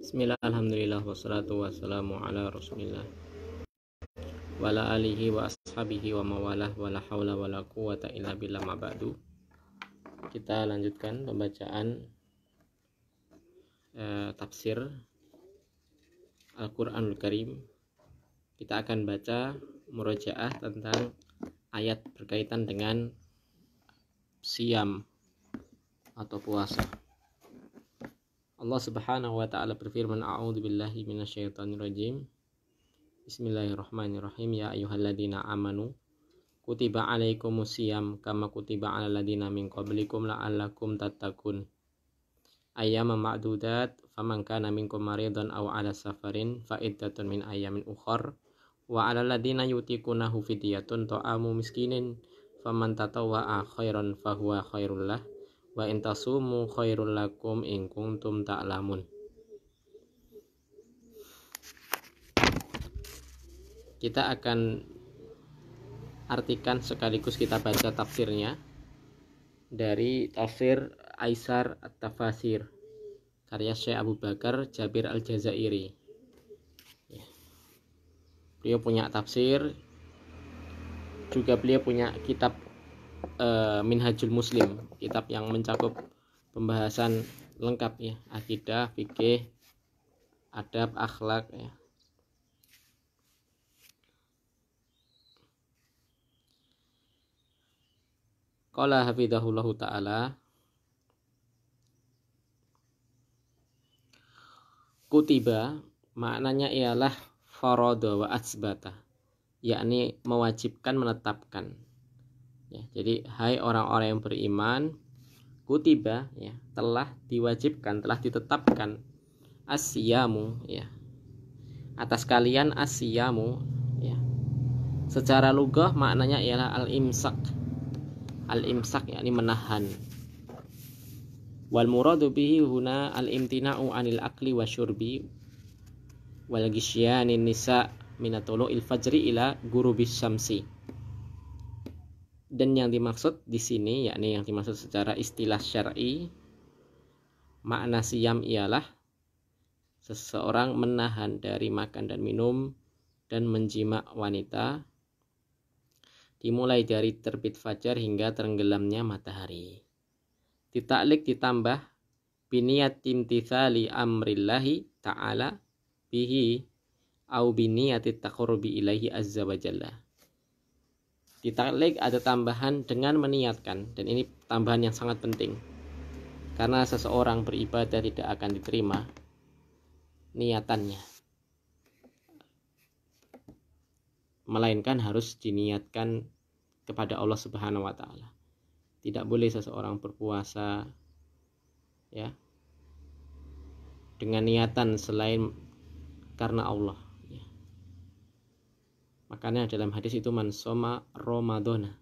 Bismillah, alhamdulillah, wassalatu wassalamu ala rasulillah wala alihi wa ashabihi wa mawalah wala hawla wala quwata illa billah ma ba'du. Kita lanjutkan pembacaan tafsir Al-Quranul Karim. Kita akan baca murojaah tentang ayat berkaitan dengan siyam atau puasa. Allah Subhanahu wa ta'ala berfirman, a'udzubillahi minasyaitonirrajim. Bismillahirrahmanirrahim. Ya ayyuhalladzina amanu kutiba alaikumusiyam kama kutiba alal ladzina min qablikum la'allakum tattaqun. Ayyaman ma'dudat faman kana minkum maridan aw ala safarin fa iddatun min ayyamin ukhar wa alal ladzina yutiqunahu fidyatun ta'amu miskinin faman tatawwa'a khairan fahuwa khairul lah wa in tasumu khairul lakum in kuntum ta'lamun. Kita akan artikan sekaligus kita baca tafsirnya dari tafsir Aisar At-Tafasir karya Syekh Abu Bakar Jabir Al-Jazairi. Beliau punya tafsir, juga beliau punya kitab Minhajul Muslim, kitab yang mencakup pembahasan lengkap ya, akidah, fikih, adab, akhlak ya. Qala hafidhahullahu ta'ala, kutiba maknanya ialah farada wa atsbata, yakni mewajibkan, menetapkan ya. Jadi hai orang-orang yang beriman, kutiba ya, telah diwajibkan, telah ditetapkan asyamu ya, atas kalian asyamu ya. Secara lugah maknanya ialah al-imsak. Al-imsak yakni menahan. Wal muradu bihi huna al-imtina'u 'anil akli wa syurbi wal ghishyanin nisa minatulu'il fajri ila ghurubis syamsi. Dan yang dimaksud di sini, yakni yang dimaksud secara istilah syar'i, makna siyam ialah seseorang menahan dari makan dan minum dan menjima wanita dimulai dari terbit fajar hingga tenggelamnya matahari. Ditaklik ditambah biniyat imtithali amrillahi ta'ala bihi au biniyati taqarrubi ilaihi azza wa jalla. Ditaklik ada tambahan dengan meniatkan, dan ini tambahan yang sangat penting karena seseorang beribadah tidak akan diterima niatannya, melainkan harus diniatkan kepada Allah Subhanahu wa ta'ala. Tidak boleh seseorang berpuasa ya dengan niatan selain karena Allah ya. Makanya dalam hadis itu, man soma ramadhana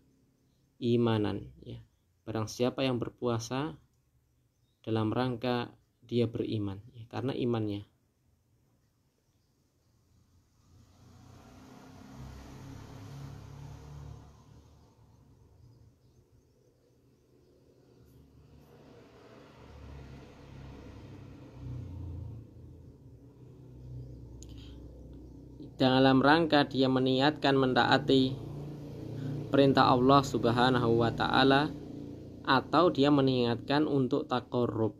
imanan ya, barang siapa yang berpuasa dalam rangka dia beriman ya, karena imannya. Dalam rangka dia meniatkan mentaati perintah Allah Subhanahu wa ta'ala, atau dia meniatkan untuk taqarrub.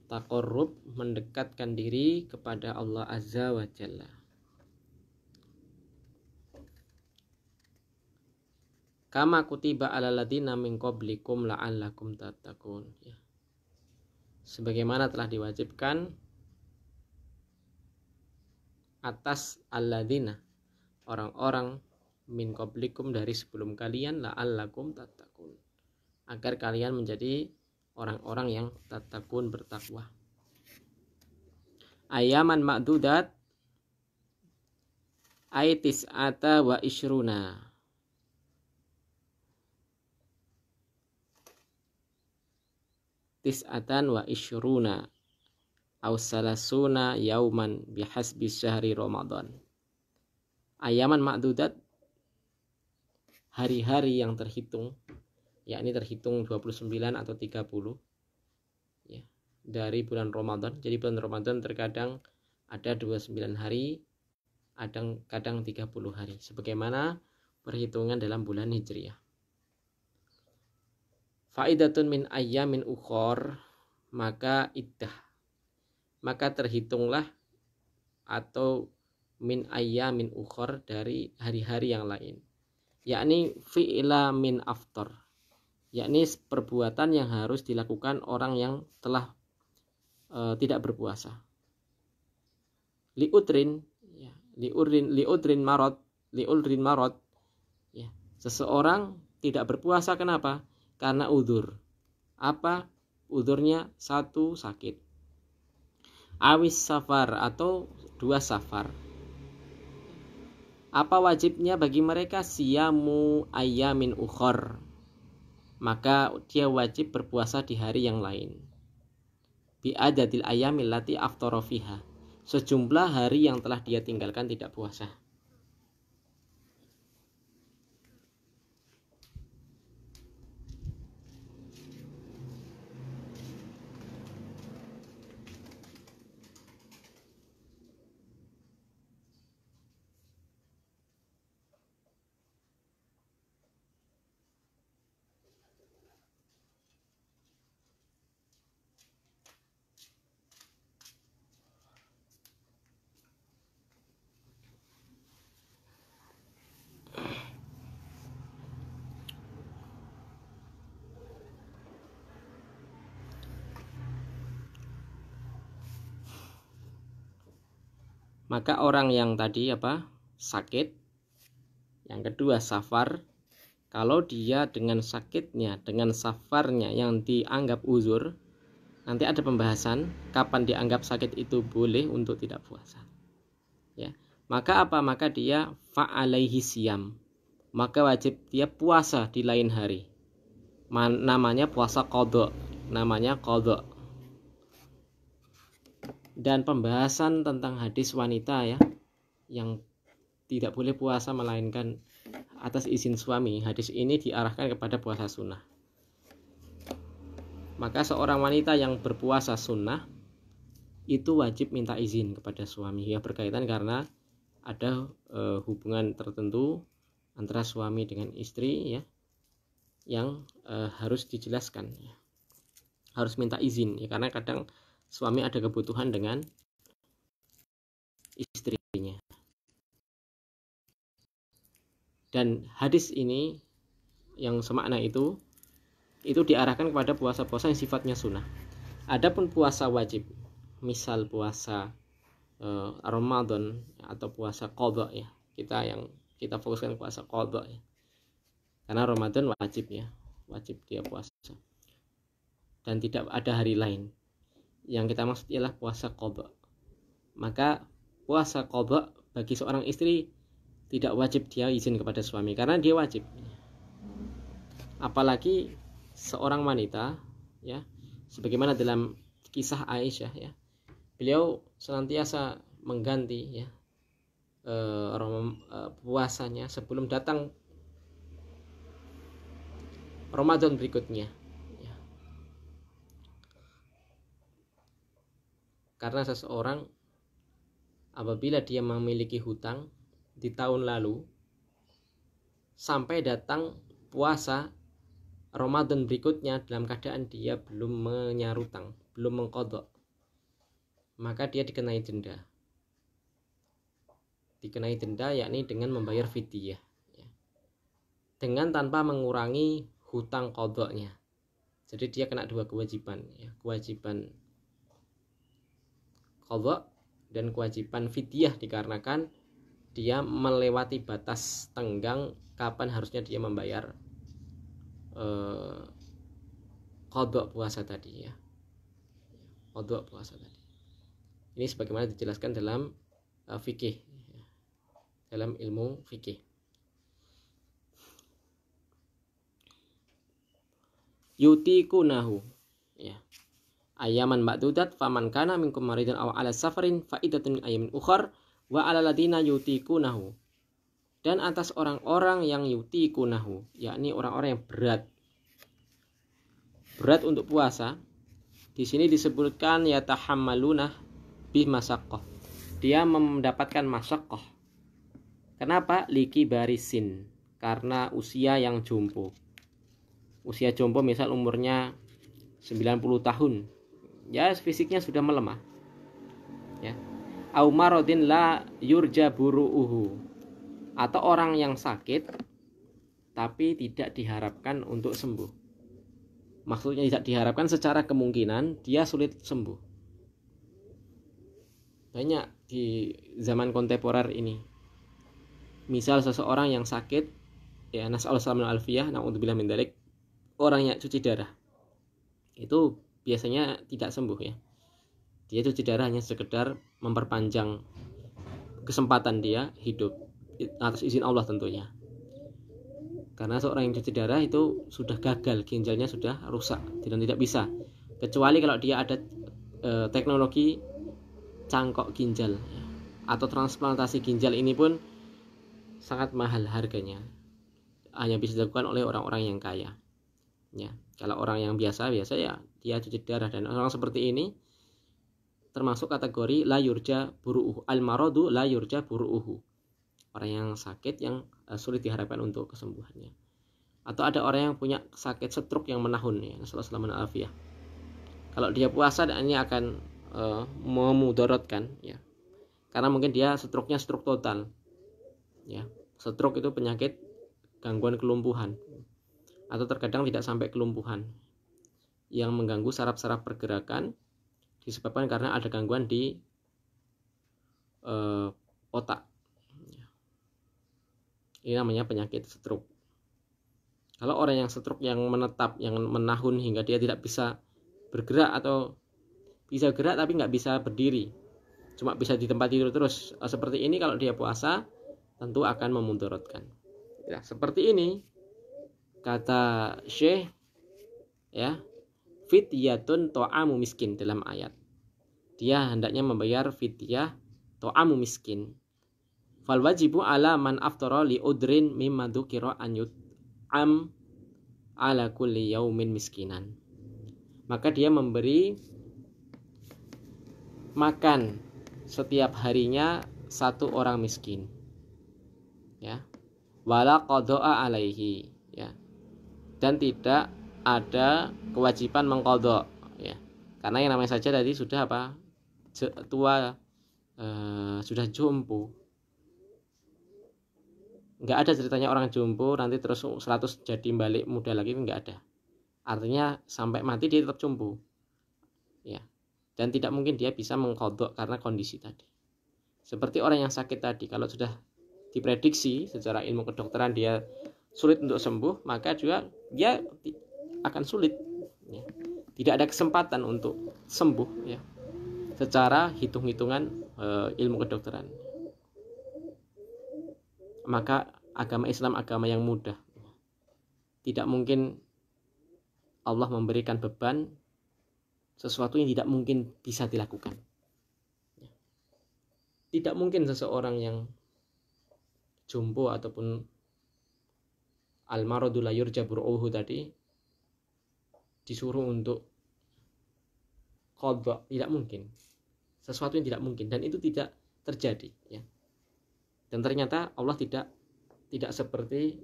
Taqarrub, mendekatkan diri kepada Allah Azza wa Jalla. Kama kutiba alal ladzina min qablikum la'allakum tattaqun ya. Sebagaimana telah diwajibkan atas alladzina, orang-orang, min qablikum, dari sebelum kalian, la'allakum tattaqun, agar kalian menjadi orang-orang yang tattaqun, bertakwa. Ayaman ma'dudat ay tis'ata wa ishruna, tis'atan wa ishruna aw salasuna yauman bihasbi syahri Ramadan. Ayaman ma'dudat, hari-hari yang terhitung, yakni terhitung 29 atau 30 ya. dari bulan Ramadan. Jadi bulan Ramadan terkadang ada 29 hari, kadang 30 hari, sebagaimana perhitungan dalam bulan Hijriah. Faidatun min ayyamin ukhor, maka iddah, maka terhitunglah atau min ayyamin ukhor dari hari-hari yang lain, yakni fi'la min aftar, yakni perbuatan yang harus dilakukan orang yang telah tidak berpuasa. Liudrin marot, ya, seseorang tidak berpuasa kenapa? Karena udzur. Apa udzurnya? 1, sakit, awis safar, atau 2, safar. Apa wajibnya bagi mereka? Siyamu ayyamin ukhor, maka dia wajib berpuasa di hari yang lain. Bi'adadil ayyamil lati aftara fiha, sejumlah hari yang telah dia tinggalkan tidak puasa. Maka orang yang tadi sakit, yang kedua safar, kalau dia dengan sakitnya, dengan safarnya yang dianggap uzur, nanti ada pembahasan kapan dianggap sakit itu boleh untuk tidak puasa. Ya, maka maka dia fa'alaihi siyam, maka wajib dia puasa di lain hari. Namanya puasa qadha, namanya qadha. Dan pembahasan tentang hadis wanita ya yang tidak boleh puasa melainkan atas izin suami, hadis ini diarahkan kepada puasa sunnah. Maka seorang wanita yang berpuasa sunnah itu wajib minta izin kepada suami, ya, berkaitan karena ada hubungan tertentu antara suami dengan istri ya yang harus dijelaskan ya. Harus minta izin ya, karena kadang suami ada kebutuhan dengan istrinya. Dan hadis ini yang semakna itu diarahkan kepada puasa-puasa yang sifatnya sunnah. Adapun puasa wajib, misal puasa Ramadan atau puasa qadha ya, kita fokuskan puasa qadha ya. Karena Ramadan wajib ya, wajib dia puasa. Dan tidak ada hari lain. Yang kita maksud ialah puasa qadha. Maka puasa qadha bagi seorang istri tidak wajib dia izin kepada suami, karena dia wajib. Apalagi seorang wanita ya, sebagaimana dalam kisah Aisyah ya, beliau senantiasa mengganti ya puasanya sebelum datang Ramadan berikutnya. Karena seseorang apabila dia memiliki hutang di tahun lalu sampai datang puasa Ramadan berikutnya dalam keadaan dia belum menyarutang, belum mengqadha, maka dia dikenai denda. Dikenai denda yakni dengan membayar fidyah ya, dengan tanpa mengurangi hutang qadhanya. Jadi dia kena 2 kewajiban ya, kewajiban qadha dan kewajiban fidyah, dikarenakan dia melewati batas tenggang kapan harusnya dia membayar qadha puasa tadi ya. Qadha puasa tadi. Ini sebagaimana dijelaskan dalam fikih ya, dalam ilmu fikih. Yutikunahu ya. Ayaman ma'dudat faman kana minkum maridan aw ala safarin faidatun min ayamin ukhar wa ala ladina yutikunahu. Dan atas orang-orang yang yutikunahu, yakni orang-orang yang berat untuk puasa, Di sini disebutkan yatahammaluna bi masyaqqah. Dia mendapatkan masyaqqah. Kenapa? Liki barisin, karena usia yang jompo. Usia jompo misal umurnya 90 tahun. Ya, fisiknya sudah melemah. Ya. Au maradin la yurja buru'uhu. Atau orang yang sakit tapi tidak diharapkan untuk sembuh. Maksudnya tidak diharapkan secara kemungkinan dia sulit sembuh. Banyak di zaman kontemporer ini. Misal seseorang yang sakit, ya nas'alullah salamul alfiyah, na'udzubillah min dzalik, orang yang cuci darah. Itu biasanya tidak sembuh ya. Dia cuci darah hanya sekedar memperpanjang kesempatan dia hidup atas izin Allah tentunya. Karena seorang yang cuci darah itu sudah gagal, ginjalnya sudah rusak dan tidak bisa. Kecuali kalau dia ada teknologi cangkok ginjal atau transplantasi ginjal, ini pun sangat mahal harganya. Hanya bisa dilakukan oleh orang-orang yang kaya. Ya, kalau orang yang biasa ya dia cuci darah, dan orang seperti ini termasuk kategori la yurja buru'uhu. Al-maradu la yurja buru'uhu. Orang yang sakit yang sulit diharapkan untuk kesembuhannya. Atau ada orang yang punya sakit stroke yang menahun ya, nasallallahu alaihi. Kalau dia puasa, dan ini akan memudaratkan ya. Karena mungkin dia stroke-nya stroke total. Ya, stroke itu penyakit gangguan kelumpuhan, atau terkadang tidak sampai kelumpuhan, yang mengganggu saraf-saraf pergerakan disebabkan karena ada gangguan di otak. Ini namanya penyakit stroke. Kalau orang yang stroke yang menetap, yang menahun hingga dia tidak bisa bergerak, atau bisa gerak tapi nggak bisa berdiri, cuma bisa di tempat tidur terus, seperti ini kalau dia puasa tentu akan memudaratkan. Ya, seperti ini kata Syekh ya, fidyatun to'amu miskin dalam ayat. Dia hendaknya membayar fidyah to'amu miskin. Fal wajibu ala man aftara li udrin mimma dzukira an yut'am ala kulli yaumin miskinan. Maka dia memberi makan setiap harinya satu orang miskin. Ya. Wala qada'a alaihi ya. Dan tidak ada kewajiban mengqadha ya. Karena yang namanya saja tadi sudah apa? Tua, sudah jompo. Enggak ada ceritanya orang jompo nanti terus 100 jadi balik muda lagi, enggak ada. Artinya sampai mati dia tetap jompo. Ya. Dan tidak mungkin dia bisa mengqadha karena kondisi tadi. Seperti orang yang sakit tadi, kalau sudah diprediksi secara ilmu kedokteran dia sulit untuk sembuh, maka juga dia akan sulit ya. Tidak ada kesempatan untuk sembuh ya, secara hitung-hitungan ilmu kedokteran. Maka agama Islam agama yang mudah. Tidak mungkin Allah memberikan beban sesuatu yang tidak mungkin bisa dilakukan. Tidak mungkin seseorang yang jompo ataupun al-maradu la yurja buru'uhu tadi disuruh untuk qadha, tidak mungkin. Sesuatu yang tidak mungkin, dan itu tidak terjadi ya. Dan ternyata Allah tidak seperti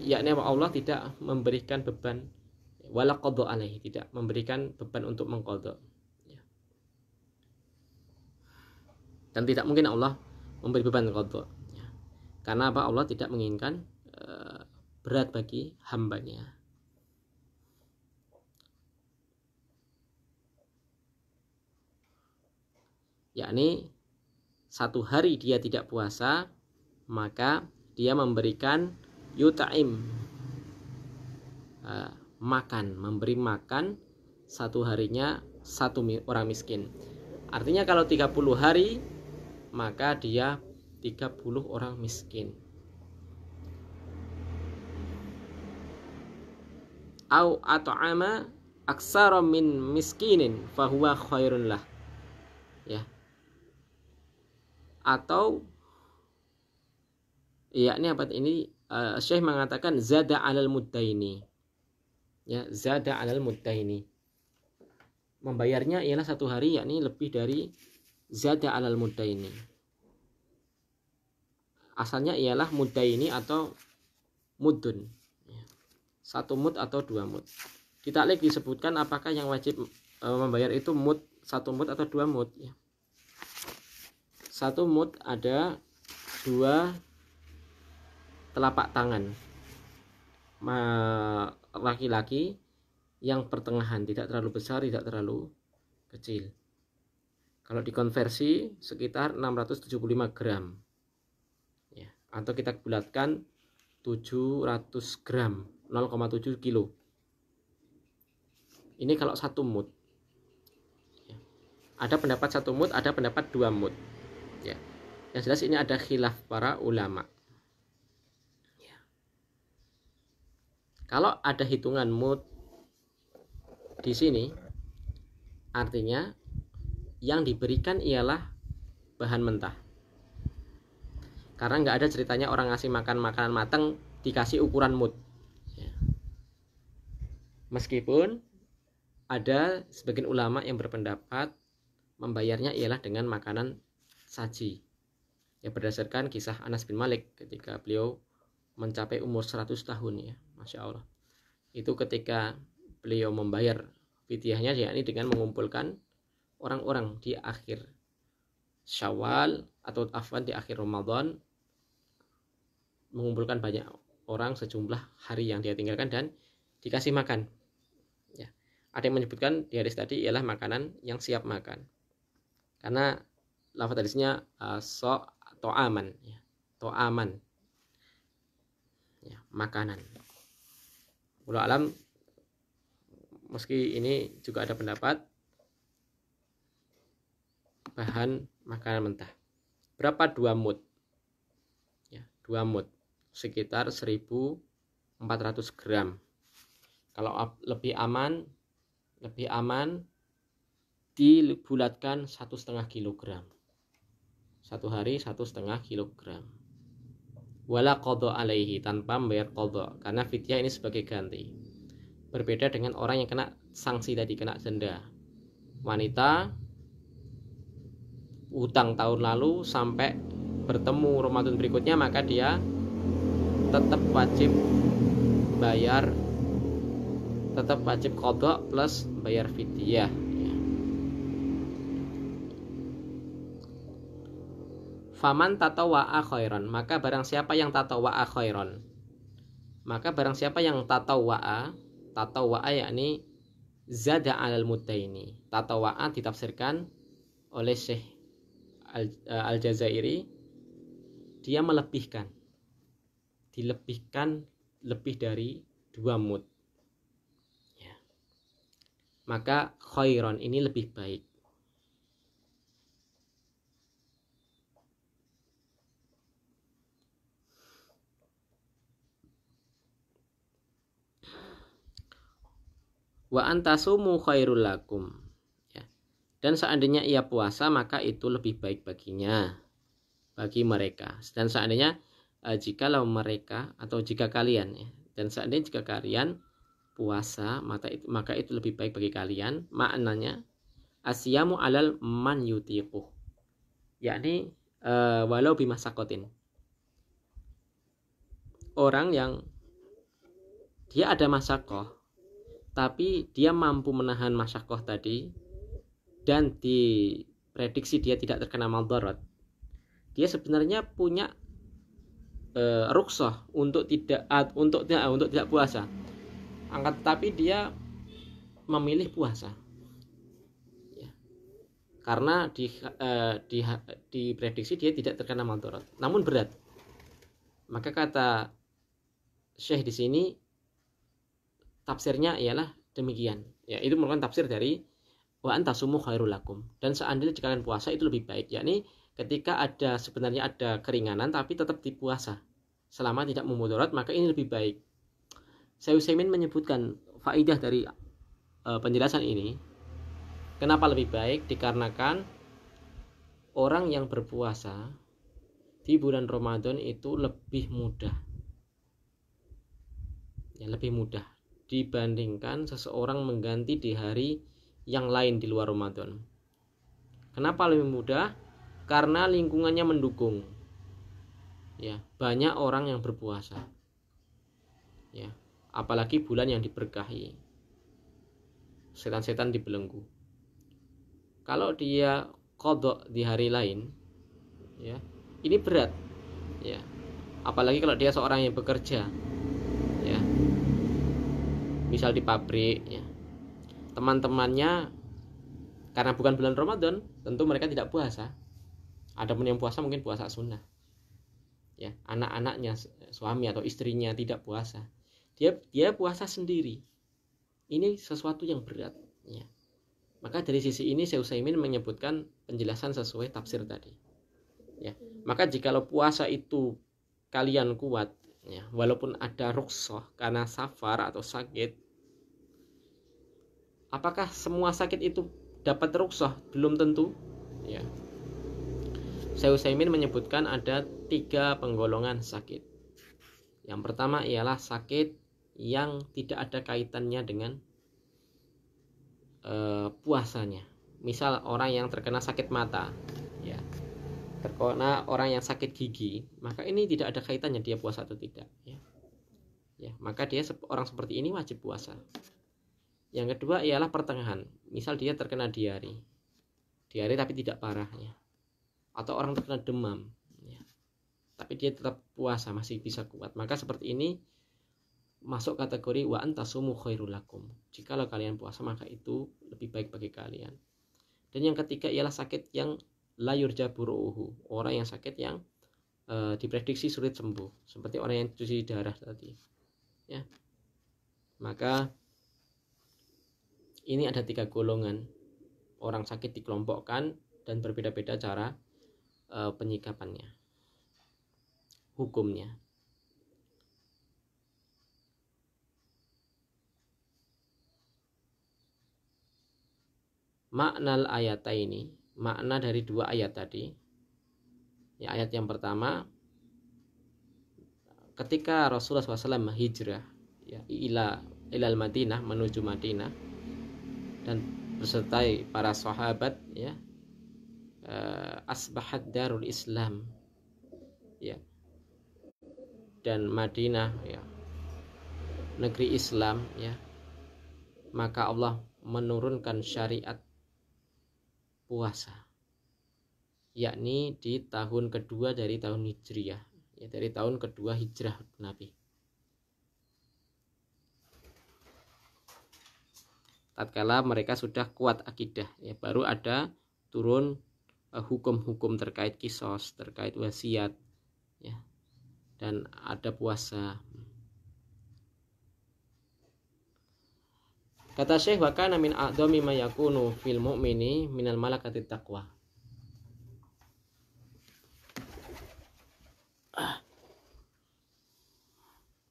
yakni Allah tidak memberikan beban wala qadha alaihi, tidak memberikan beban untuk mengqadha. Dan tidak mungkin Allah memberi beban qadha ya. Karena apa? Allah tidak menginginkan berat bagi hambanya. Yakni satu hari dia tidak puasa, maka dia memberikan yut'im, makan, memberi makan satu harinya satu orang miskin. Artinya kalau 30 hari maka dia 30 orang miskin. Au at'ama aksara min miskinin fahuwa khairun lah. Ya. Atau yakni apa ini? Syekh mengatakan zada alal muddaini. Ya, zada 'alal muddaini. Membayarnya ialah 1 hari, yakni lebih dari zada 'alal muddaini. Asalnya ialah muddaini atau mudun. 1 mud atau 2 mud. Di taklif disebutkan apakah yang wajib membayar itu mud, 1 mud atau 2 mud, ya. 1 mud ada 2 telapak tangan laki-laki yang pertengahan, tidak terlalu besar, tidak terlalu kecil. Kalau dikonversi sekitar 675 gram, ya, atau kita bulatkan 700 gram, 0,7 kilo. Ini kalau 1 mud, ya. Ada pendapat 1 mud, ada pendapat 2 mud, ya. Yang jelas ini ada khilaf para ulama. Kalau ada hitungan mud di sini, artinya yang diberikan ialah bahan mentah. Karena nggak ada ceritanya orang ngasih makan makanan matang dikasih ukuran mud. Ya. Meskipun ada sebagian ulama yang berpendapat membayarnya ialah dengan makanan saji. Ya, berdasarkan kisah Anas bin Malik ketika beliau mencapai umur 100 tahun, ya. Masya Allah. Itu ketika beliau membayar fidyahnya, yakni dengan mengumpulkan orang-orang di akhir Syawal atau afwan di akhir Ramadan, mengumpulkan banyak orang sejumlah hari yang dia tinggalkan dan dikasih makan, ya. Ada yang menyebutkan di hadis tadi ialah makanan yang siap makan, karena lafaz hadisnya to'aman, ya. To'aman, ya, makanan. Wallahu alam, meski ini juga ada pendapat bahan makanan mentah. Berapa 2 mud? Ya, 2 mud sekitar 1400 gram. Kalau lebih aman dibulatkan 1,5 kilogram. 1 hari 1,5 kilogram. Wala qadha alaihi, tanpa membayar qadha, karena fidyah ini sebagai ganti. Berbeda dengan orang yang kena sanksi tadi, kena denda. Wanita utang tahun lalu sampai bertemu Ramadan berikutnya, maka dia tetap wajib bayar, tetap wajib qadha plus bayar fidyah. Faman tatawwa'a khairan, maka barang siapa yang tatawwa'a khairan, maka barang siapa yang tatawwa'a yakni zada 'alal muddaini. Tatawwa'a ditafsirkan oleh Syekh Al-Jazairi, dia dilebihkan lebih dari 2 mud, ya. Maka khairan ini lebih baik. Wa antasumu khairul lakum, ya. Dan seandainya ia puasa, maka itu lebih baik baginya, bagi mereka. Dan seandainya jikalau mereka atau jika kalian, ya, dan seandainya jika kalian puasa, maka itu lebih baik bagi kalian. Maknanya asyamu alal man yutiquh, yakni walau bimasakotin, orang yang dia ada masakoh tapi dia mampu menahan masyakoh tadi dan diprediksi dia tidak terkena madarat, dia sebenarnya punya rukhsah untuk tidak puasa, tapi dia memilih puasa, ya. Karena diprediksi dia tidak terkena madarat, namun berat. Maka kata Syekh di sini tafsirnya ialah demikian, ya. Itu merupakan tafsir dari wa antasumu khairul lakum, dan seandainya jika kalian puasa itu lebih baik, yakni ketika sebenarnya ada keringanan tapi tetap dipuasa selama tidak memudarat, maka ini lebih baik. Syekh Utsaimin menyebutkan faidah dari penjelasan ini. Kenapa lebih baik? Dikarenakan orang yang berpuasa di bulan Ramadan itu lebih mudah, ya, lebih mudah dibandingkan seseorang mengganti di hari yang lain di luar Ramadan. Kenapa lebih mudah? Karena lingkungannya mendukung. Ya, banyak orang yang berpuasa. Ya, apalagi bulan yang diberkahi. Setan-setan dibelenggu. Kalau dia qadha di hari lain, ya, ini berat. Ya. Apalagi kalau dia seorang yang bekerja. Ya. Misal di pabrik, ya. Teman-temannya karena bukan bulan Ramadan, tentu mereka tidak puasa. Adapun yang puasa mungkin puasa sunnah. Ya, anak-anaknya, suami atau istrinya tidak puasa. Dia puasa sendiri. Ini sesuatu yang berat, ya. Maka dari sisi ini Syekh Utsaimin menyebutkan penjelasan sesuai tafsir tadi. Ya, maka jikalau puasa itu kalian kuat, ya, walaupun ada rukhsah karena safar atau sakit, apakah semua sakit itu dapat rukhsah? Belum tentu. Ya. Syekh Utsaimin menyebutkan ada 3 penggolongan sakit. Yang pertama ialah sakit yang tidak ada kaitannya dengan puasanya. Misal orang yang terkena sakit mata, ya, terkena orang yang sakit gigi, maka ini tidak ada kaitannya dia puasa atau tidak. Ya, ya, maka dia orang seperti ini wajib puasa. Yang kedua ialah pertengahan. Misal dia terkena diare tapi tidak parah, ya. Atau orang terkena demam, ya, tapi dia tetap puasa, masih bisa kuat. Maka seperti ini masuk kategori wa antasumu khairul lakum. Jikalau kalian puasa maka itu lebih baik bagi kalian. Dan yang ketiga ialah sakit yang la yurja buruhu, orang yang sakit yang diprediksi sulit sembuh, seperti orang yang cuci darah tadi. Ya. Maka ini ada 3 golongan orang sakit dikelompokkan dan berbeda-beda cara penyikapannya, hukumnya. Makna ayat ini, makna dari 2 ayat tadi. Ya, ayat yang pertama, ketika Rasulullah SAW hijrah, ya, ilal Madinah, menuju Madinah, dan beserta para sahabat, ya, asbahat darul Islam, ya, dan Madinah, ya, negeri Islam, ya, maka Allah menurunkan syariat puasa, yakni di tahun kedua dari tahun Hijriyah, ya, dari tahun kedua hijrah Nabi. Tatkala mereka sudah kuat akidah, ya, baru ada turun hukum-hukum terkait kisos, terkait wasiat, ya, dan ada puasa. Kata Syekh, wa kana min a'dhami ma yakunu fil mu'mini minal malakati taqwa.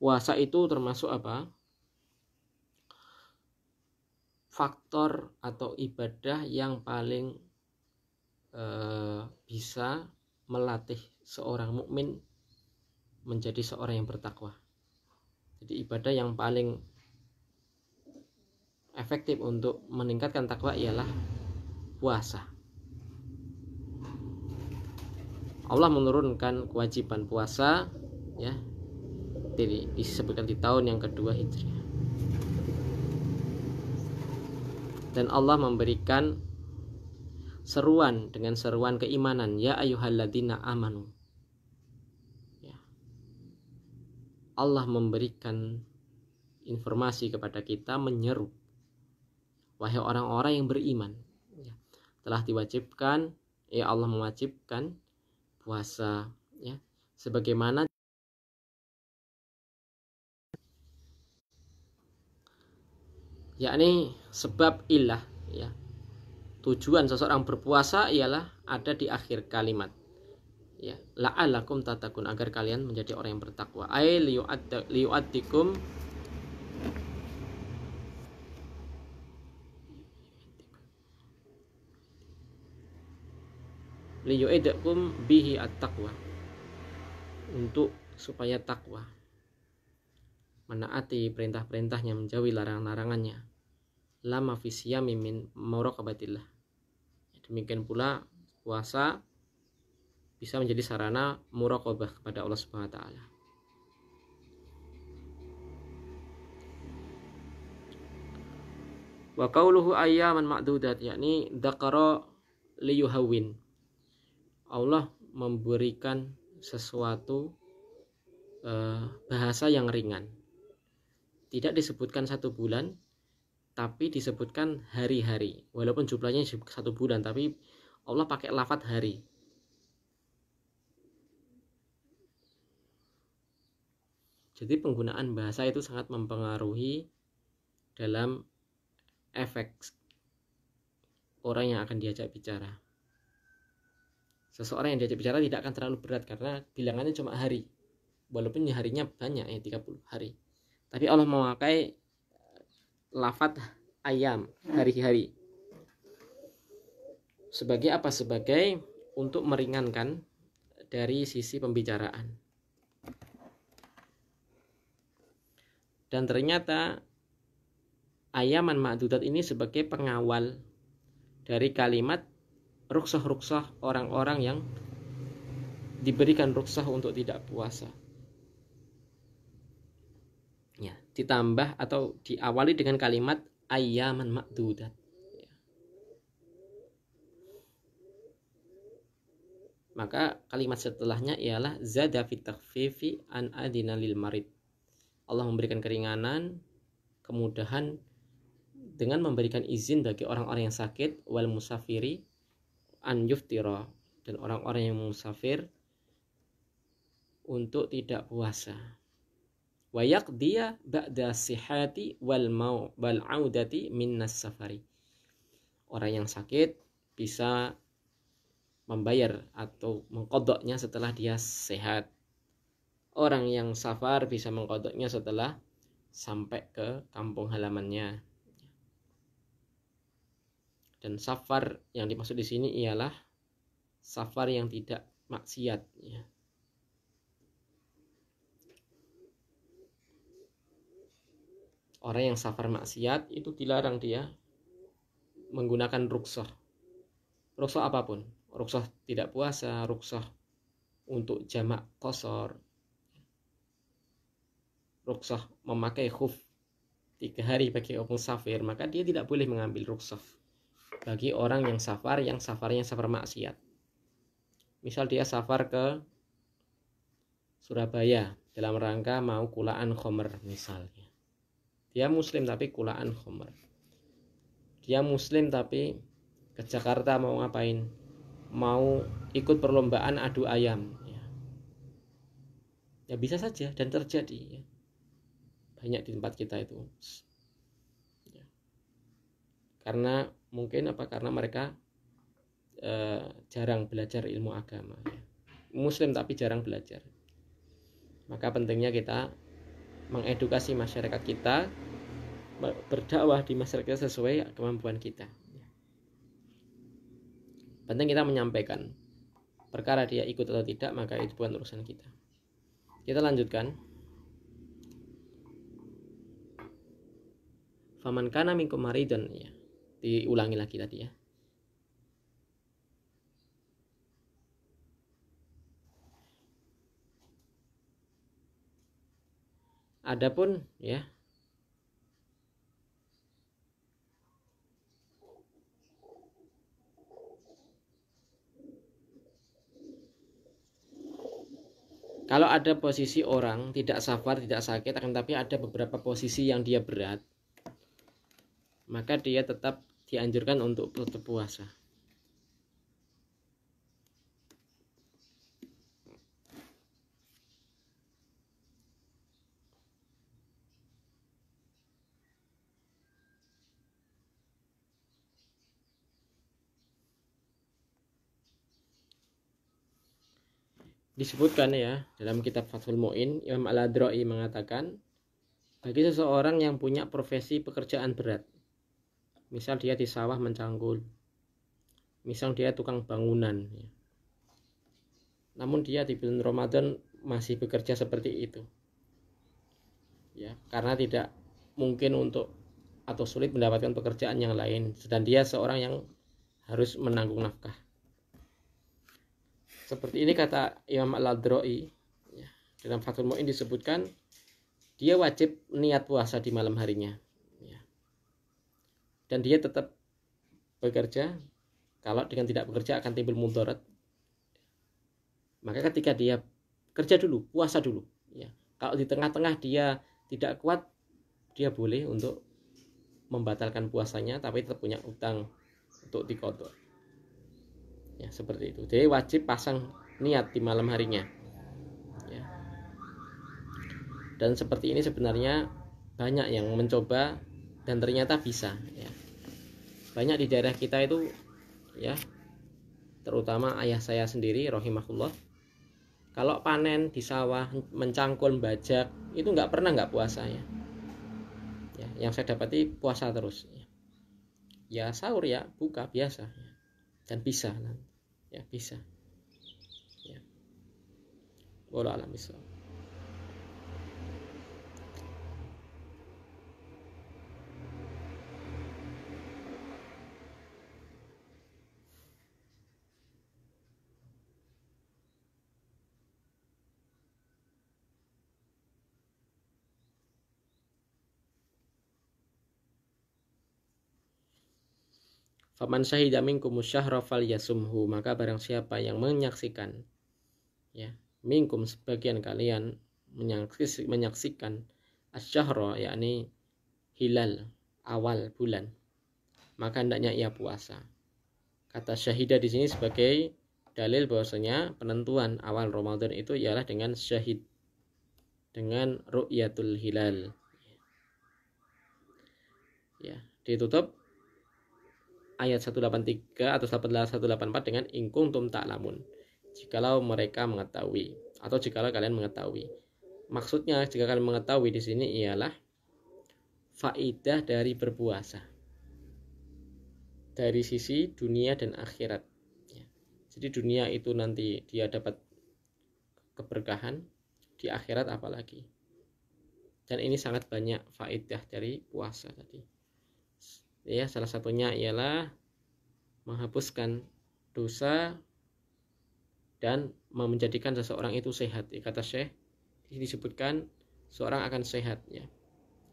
Puasa itu termasuk apa? Faktor atau ibadah yang paling bisa melatih seorang mukmin menjadi seorang yang bertakwa. Jadi ibadah yang paling efektif untuk meningkatkan takwa ialah puasa. Allah menurunkan kewajiban puasa, ya, disebutkan di tahun yang kedua Hijriah. Dan Allah memberikan seruan dengan seruan keimanan, ya ayyuhalladzina amanu. Ya. Allah memberikan informasi kepada kita, menyeru, wahai orang-orang yang beriman, ya, telah diwajibkan, ya, Allah mewajibkan puasa, ya, sebagaimana yakni sebab ilah, ya, tujuan seseorang berpuasa ialah ada di akhir kalimat, ya, la'allakum tattaqun, agar kalian menjadi orang yang bertakwa. Ai liyu'addikum liyu'idkum bihi at-taqwa, untuk supaya takwa. menaati perintah-perintahnya, menjauhi larangan-larangannya. Lama fi siyami min muraqabatillah. Demikian pula puasa bisa menjadi sarana muraqabah kepada Allah Subhanahu wa taala. Wa qauluhu ayyaman ma'dudat, yakni dzakara liyuhawwin. Allah memberikan sesuatu bahasa yang ringan. Tidak disebutkan 1 bulan, tapi disebutkan hari-hari. Walaupun jumlahnya 1 bulan, tapi Allah pakai lafadz hari. Jadi penggunaan bahasa itu sangat mempengaruhi dalam efek orang yang akan diajak bicara. Seseorang yang diajak bicara tidak akan terlalu berat karena bilangannya cuma hari. Walaupun harinya banyak, 30 hari. Tapi Allah memakai lafadz ayam, hari-hari. Sebagai apa? Sebagai untuk meringankan dari sisi pembicaraan. Dan ternyata ayaman ma'dudat ini sebagai pengawal dari kalimat rukshoh-rukshoh orang-orang yang diberikan rukshoh untuk tidak puasa. Ya, ditambah atau diawali dengan kalimat ayaman ma'dudat. Ya. Maka kalimat setelahnya ialah zada fit takhfifi an adina lil marid. Allah memberikan keringanan, kemudahan dengan memberikan izin bagi orang-orang yang sakit, wal musafiri an yuftira, dan orang-orang yang musafir untuk tidak puasa. Wa yaqdiya ba'da sihhati wal audati minnas safari. Orang yang sakit bisa membayar atau mengqadhanya setelah dia sehat. Orang yang safar bisa mengqadhanya setelah sampai ke kampung halamannya. Dan safar yang dimaksud di sini ialah safar yang tidak maksiat, ya. Orang yang safar maksiat itu dilarang dia menggunakan rukshoh. Rukshoh apapun. Rukshoh tidak puasa, rukshoh untuk jamak qashar, rukshoh memakai khuf 3 hari bagi orang musafir, maka dia tidak boleh mengambil rukshoh bagi orang yang safarnya safar maksiat. Misal dia safar ke Surabaya dalam rangka mau kulaan khomer misalnya. Dia muslim tapi kulaan khomer. Dia muslim tapi ke Jakarta mau ngapain? Mau ikut perlombaan adu ayam, ya bisa saja dan terjadi, ya. Banyak di tempat kita itu, ya. Karena mungkin karena mereka jarang belajar ilmu agama, ya. Muslim tapi jarang belajar. Maka pentingnya kita mengedukasi masyarakat kita, berdakwah di masyarakat sesuai kemampuan kita. Penting kita menyampaikan. Perkara dia ikut atau tidak, maka itu bukan urusan kita. Kita lanjutkan. Faman kana minkum maridun, ya. Diulangi lagi tadi, ya. Adapun, ya, kalau ada posisi orang tidak safar, tidak sakit, akan tapi ada beberapa posisi yang dia berat, maka dia tetap dianjurkan untuk tetap puasa. Disebutkan, ya, dalam kitab Fathul Mu'in, Imam Al-Adra'i mengatakan, bagi seseorang yang punya profesi pekerjaan berat, misal dia di sawah mencangkul, misal dia tukang bangunan, ya. Namun dia di bulan Ramadan masih bekerja seperti itu, ya, karena tidak mungkin untuk atau sulit mendapatkan pekerjaan yang lain, sedang dia seorang yang harus menanggung nafkah. Seperti ini kata Imam Al-Adro'i, ya, dalam Fathul Mu'in disebutkan dia wajib niat puasa di malam harinya, ya. Dan dia tetap bekerja. Kalau dengan tidak bekerja akan timbul mudarat. Maka ketika dia kerja dulu, puasa dulu, ya. Kalau di tengah-tengah dia tidak kuat, dia boleh untuk membatalkan puasanya, tapi tetap punya utang untuk diqadha. Ya, seperti itu. Jadi wajib pasang niat di malam harinya, ya. Dan seperti ini sebenarnya banyak yang mencoba dan ternyata bisa, ya. Banyak di daerah kita itu, ya, terutama ayah saya sendiri rahimahullah, kalau panen di sawah mencangkul bajak itu nggak pernah nggak puasa, ya. Ya, yang saya dapati puasa terus, ya. Ya sahur ya buka biasa, ya. Dan bisa, ya bisa, ya. Wallahu a'lam bishawab. Faman syahida minkum syahra falyasumhu, maka barang siapa yang menyaksikan, ya, minkum sebagian kalian menyaksikan asyahra, yakni hilal awal bulan, maka hendaknya ia puasa. Kata syahida di sini sebagai dalil bahwasanya penentuan awal Ramadan itu ialah dengan syahid, dengan ru'yatul hilal. Ya, ditutup ayat 183 atau 184 dengan in kuntum ta'lamun, jikalau mereka mengetahui, atau jikalau kalian mengetahui. Maksudnya jika kalian mengetahui di sini ialah faidah dari berpuasa dari sisi dunia dan akhirat, ya. Jadi dunia itu nanti dia dapat keberkahan, di akhirat apalagi. Dan ini sangat banyak faidah dari puasa tadi. Ya, salah satunya ialah menghapuskan dosa dan menjadikan seseorang itu sehat. Ya, kata Syekh disebutkan seorang akan sehat, ya.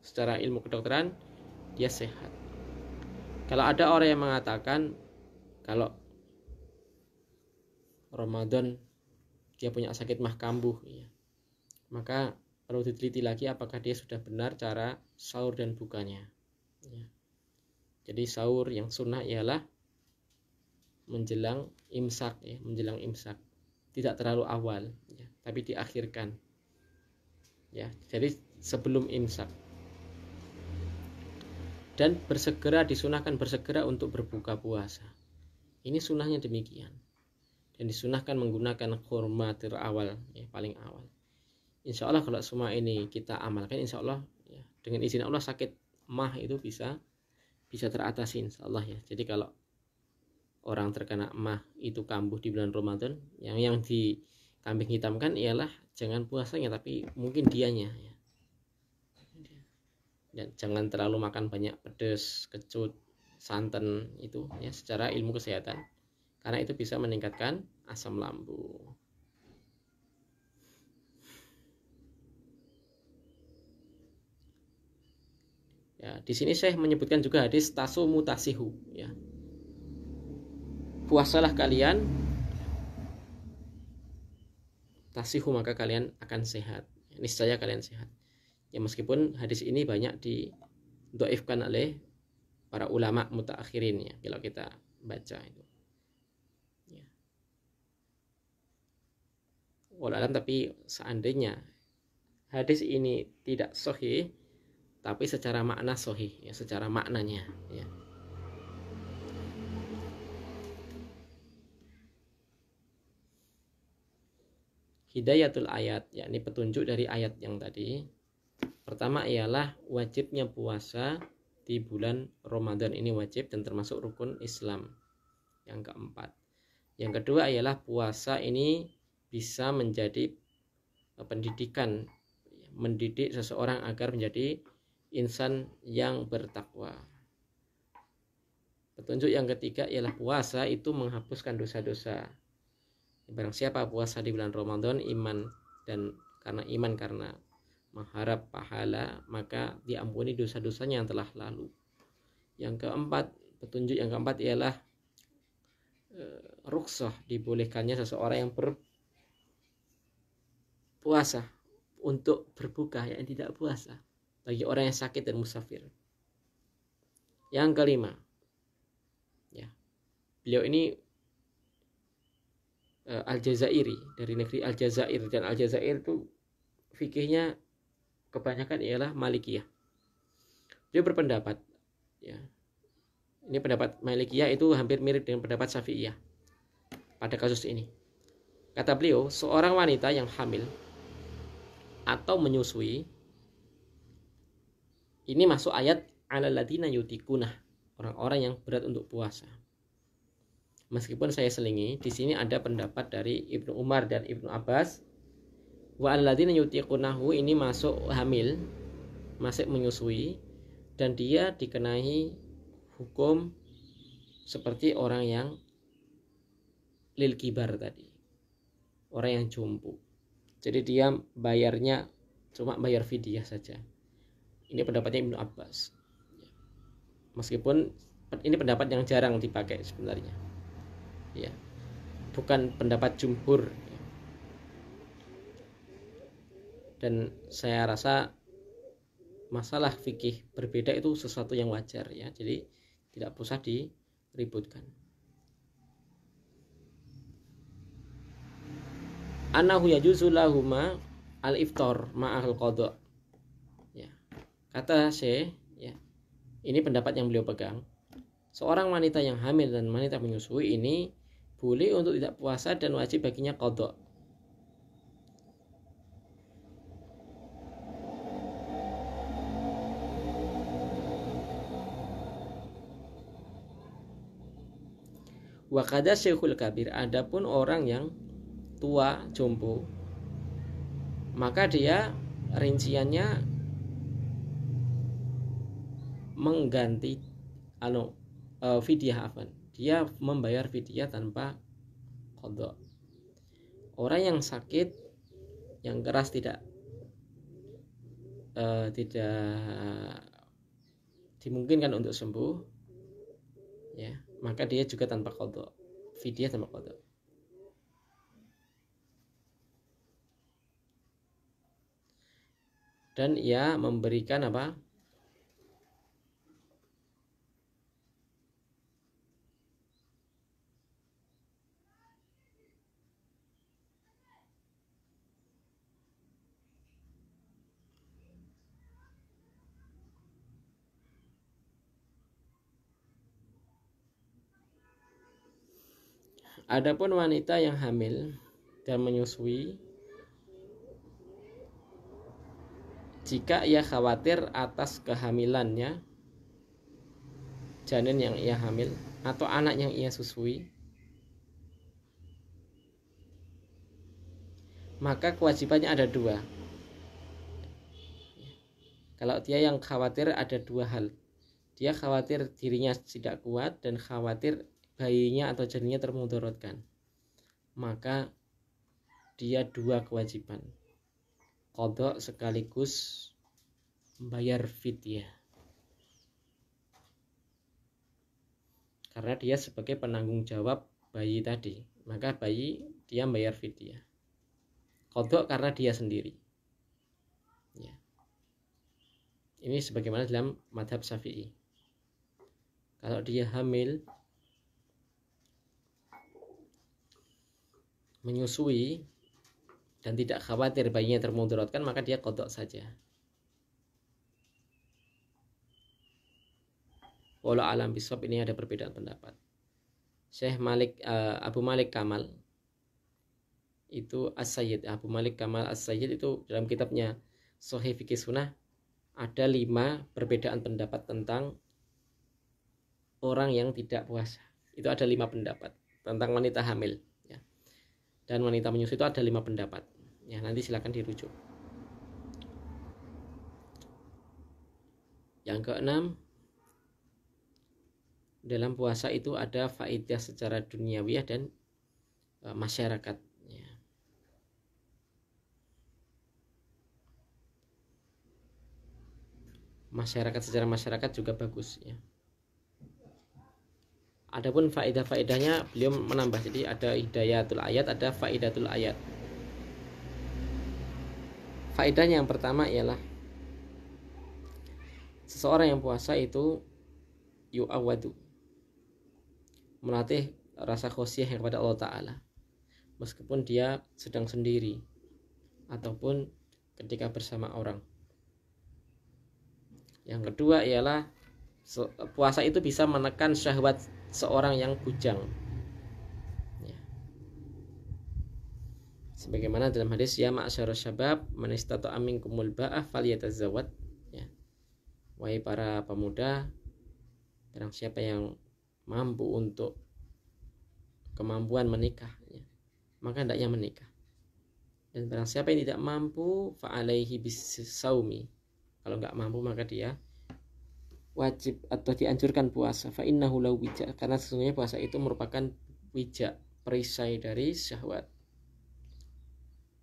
Secara ilmu kedokteran dia sehat. Kalau ada orang yang mengatakan kalau Ramadan dia punya sakit mah kambuh, ya, maka perlu diteliti lagi apakah dia sudah benar cara sahur dan bukanya, ya. Jadi sahur yang sunnah ialah menjelang imsak, ya, menjelang imsak, tidak terlalu awal, ya, tapi diakhirkan, ya. Jadi sebelum imsak. Dan disunahkan bersegera untuk berbuka puasa. Ini sunnahnya demikian. Dan disunahkan menggunakan kurma terawal, ya, paling awal. Insya Allah kalau semua ini kita amalkan, insya Allah, ya, dengan izin Allah sakit mah itu bisa teratasi insya Allah, ya. Jadi kalau orang terkena mah itu kambuh di bulan Ramadan, yang dikambing hitamkan ialah jangan puasanya tapi mungkin dianya, ya. Dan jangan terlalu makan banyak pedas, kecut, santan itu, ya, secara ilmu kesehatan, karena itu bisa meningkatkan asam lambung. Ya, di sini saya menyebutkan juga hadis tasumu tasihu, ya. Puasalah kalian, tasihu, maka kalian akan sehat. Niscaya kalian sehat. Ya, meskipun hadis ini banyak didhaifkan oleh para ulama mutaakhirin, ya, kalau kita baca itu. Ya. Wallahualam, tapi seandainya hadis ini tidak sahih, tapi secara makna sahih, ya, secara maknanya, ya. Hidayatul ayat, yakni petunjuk dari ayat yang tadi. Pertama ialah wajibnya puasa di bulan Ramadan, ini wajib dan termasuk rukun Islam. Yang keempat. Yang kedua ialah puasa ini bisa menjadi pendidikan, mendidik seseorang agar menjadi insan yang bertakwa. Petunjuk yang ketiga ialah puasa itu menghapuskan dosa-dosa. Barang siapa puasa di bulan Ramadan karena mengharap pahala, maka diampuni dosa-dosanya yang telah lalu. Petunjuk yang keempat ialah rukhsah, dibolehkannya seseorang yang berpuasa untuk berbuka yang tidak puasa bagi orang yang sakit dan musafir. Yang kelima, ya, beliau ini Al-Jazairi, dari negeri Al-Jazair, dan Al-Jazair itu fikihnya kebanyakan ialah Malikiyah. Dia berpendapat, ya, ini pendapat Malikiyah itu hampir mirip dengan pendapat Syafi'iyah pada kasus ini. Kata beliau, seorang wanita yang hamil atau menyusui, ini masuk ayat alal ladina yutikunah, orang-orang yang berat untuk puasa. Meskipun saya selingi, di sini ada pendapat dari Ibnu Umar dan Ibnu Abbas, wa alladina yutikunahu, ini masuk hamil, masih menyusui, dan dia dikenai hukum seperti orang yang lil kibar tadi, orang yang jompo. Jadi dia bayarnya cuma bayar fidyah saja. Ini pendapatnya Ibnu Abbas. Meskipun ini pendapat yang jarang dipakai sebenarnya, ya, bukan pendapat jumhur. Dan saya rasa masalah fikih berbeda itu sesuatu yang wajar, ya, jadi tidak usah diributkan. Annahu yajuzu lahuma al-iftar ma'al qada. Ya. Kata Syekh, ya, ini pendapat yang beliau pegang. Seorang wanita yang hamil dan wanita menyusui ini boleh untuk tidak puasa dan wajib baginya qada. Wa qada syekhul kabir, adapun orang yang tua jompo, maka dia rinciannya mengganti fidyah, dia membayar fidyah tanpa qada. Orang yang sakit, yang keras tidak dimungkinkan untuk sembuh, ya, maka dia juga tanpa qada, fidyah tanpa qada. Dan ia memberikan apa? Adapun wanita yang hamil dan menyusui, jika ia khawatir atas kehamilannya, janin yang ia hamil atau anak yang ia susui, maka kewajibannya ada dua. Kalau dia yang khawatir, ada dua hal. Dia khawatir dirinya tidak kuat dan khawatir bayinya atau janinnya termudaratkan, maka dia dua kewajiban, qada sekaligus membayar fidyah, karena dia sebagai penanggung jawab bayi tadi, maka bayi dia membayar fidyah. Qada karena dia sendiri, ya. Ini sebagaimana dalam madhab Syafi'i. Kalau dia hamil, menyusui dan tidak khawatir bayinya termudaratkan, maka dia qada saja. Walau alam bisawab, ini ada perbedaan pendapat. Syekh Abu Malik Kamal itu As-Sayyid, Abu Malik Kamal As-Sayyid itu dalam kitabnya Shahih Fiqih Sunnah ada 5 perbedaan pendapat tentang orang yang tidak puasa. Itu ada 5 pendapat tentang wanita hamil, ya. Dan wanita menyusui itu ada 5 pendapat. Ya, nanti silakan dirujuk. Yang keenam, dalam puasa itu ada faedah secara duniawiyah dan masyarakat. Masyarakat, secara masyarakat juga bagus ya. Adapun faedah-faedahnya beliau menambah, jadi ada hidayatul ayat, ada faedatul ayat. Faedahnya yang pertama ialah seseorang yang puasa itu yu'awadu, melatih rasa khosyah kepada Allah Ta'ala meskipun dia sedang sendiri ataupun ketika bersama orang. Yang kedua ialah puasa itu bisa menekan syahwat seorang yang bujang ya. Sebagaimana dalam hadis, ya ma'asyarus syabab man istata'a minkumul ba'ah falyatazawwad ya. Wahai para pemuda, barang siapa yang mampu untuk kemampuan menikah ya, maka hendaknya menikah. Dan barang siapa yang tidak mampu fa'alaihi bisaumi, kalau nggak mampu maka dia wajib atau dianjurkan puasa. Fa innahu lau wija, karena sesungguhnya puasa itu merupakan wija, perisai dari syahwat,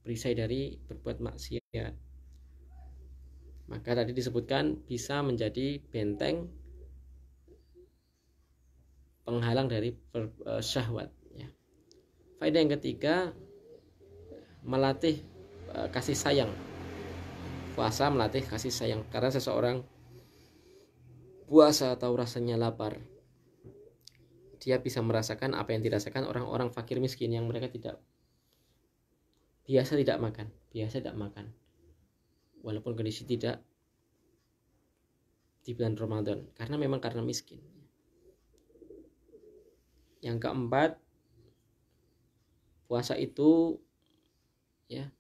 perisai dari berbuat maksiat. Maka tadi disebutkan bisa menjadi benteng penghalang dari syahwat ya. Faedah yang ketiga, melatih kasih sayang. Puasa melatih kasih sayang, karena seseorang puasa tahu rasanya lapar, dia bisa merasakan apa yang dirasakan orang-orang fakir miskin yang mereka biasa tidak makan walaupun kondisi tidak di bulan Ramadan, karena miskin. Yang keempat, puasa itu ya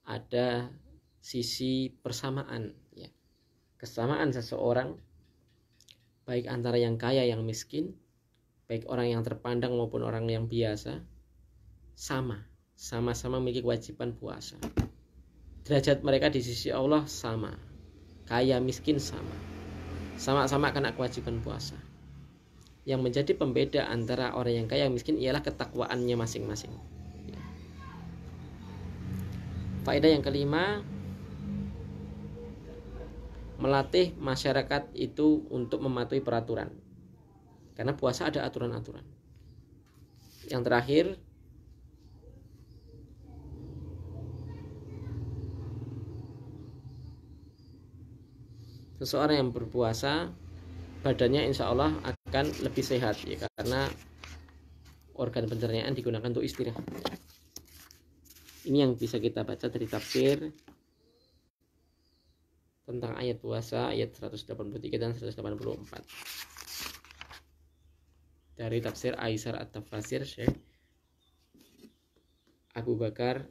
ada sisi persamaan ya, kesamaan seseorang baik antara yang kaya yang miskin, baik orang yang terpandang maupun orang yang biasa, sama-sama memiliki kewajiban puasa. Derajat mereka di sisi Allah sama, kaya miskin sama-sama kena kewajiban puasa. Yang menjadi pembeda antara orang yang kaya dan miskin ialah ketakwaannya masing-masing. Faedah yang kelima, melatih masyarakat itu untuk mematuhi peraturan, karena puasa ada aturan-aturan. Yang terakhir, seseorang yang berpuasa badannya insya Allah akan lebih sehat ya, karena organ pencernaan digunakan untuk istirahat. Ini yang bisa kita baca dari tafsir tentang ayat puasa, ayat 183 dan 184 dari tafsir Aisar At-Tafasir Syekh Abu Bakar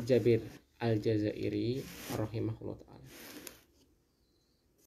Jabir Al-Jazairi rahimahullah ta'ala.